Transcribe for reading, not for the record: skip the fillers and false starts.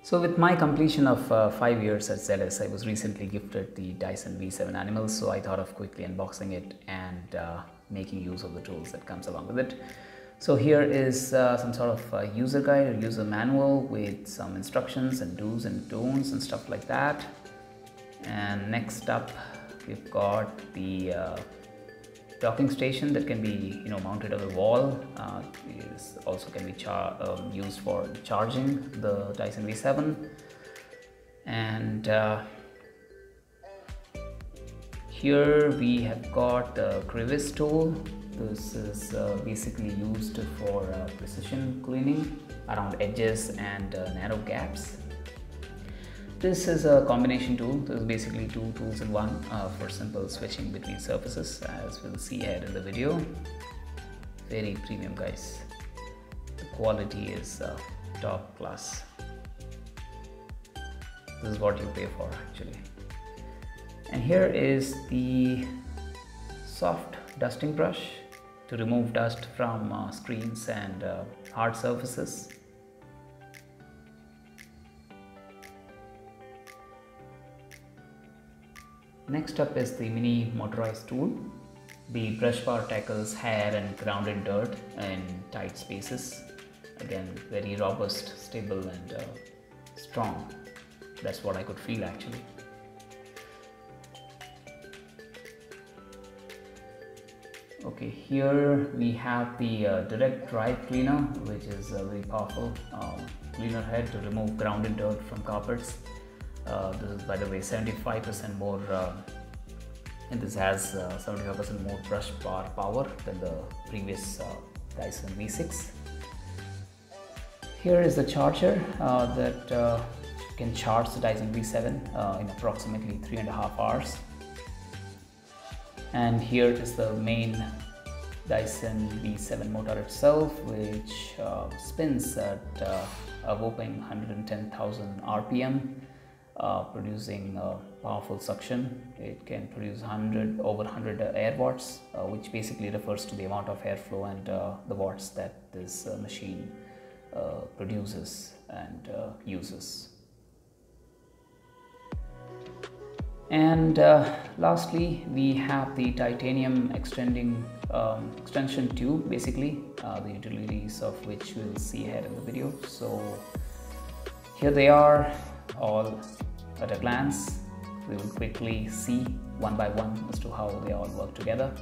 So with my completion of 5 years at ZS, I was recently gifted the Dyson V7 Animal, so I thought of quickly unboxing it and making use of the tools that comes along with it. So here is some sort of user guide or user manual with some instructions and do's and don'ts and stuff like that. And next up, we've got the docking station that can be mounted on the wall. It also can be used for charging the Dyson V7. And here we have got the crevice tool. This is basically used for precision cleaning around edges and narrow gaps. This is a combination tool. This is basically two tools in one for simple switching between surfaces, as we'll see ahead in the video. Very premium, guys. The quality is top class. This is what you pay for, actually. And here is the soft dusting brush to remove dust from screens and hard surfaces. Next up is the mini motorized tool. The brush bar tackles hair and grounded dirt in tight spaces. Again, very robust, stable and strong. That's what I could feel actually. Okay, here we have the direct dry cleaner, which is a very powerful cleaner head to remove grounded dirt from carpets. This is, by the way, 75% more, and this has 75% more brush bar power than the previous Dyson V6. Here is the charger that can charge the Dyson V7 in approximately 3.5 hours. And here is the main Dyson V7 motor itself, which spins at a whopping 110,000 RPM. Producing powerful suction. It can produce over 100 air watts, which basically refers to the amount of airflow and the watts that this machine produces and uses. And lastly, we have the titanium extension tube, basically the utilities of which we'll see ahead in the video. So here they are, all at a glance. We will quickly see one by one as to how they all work together.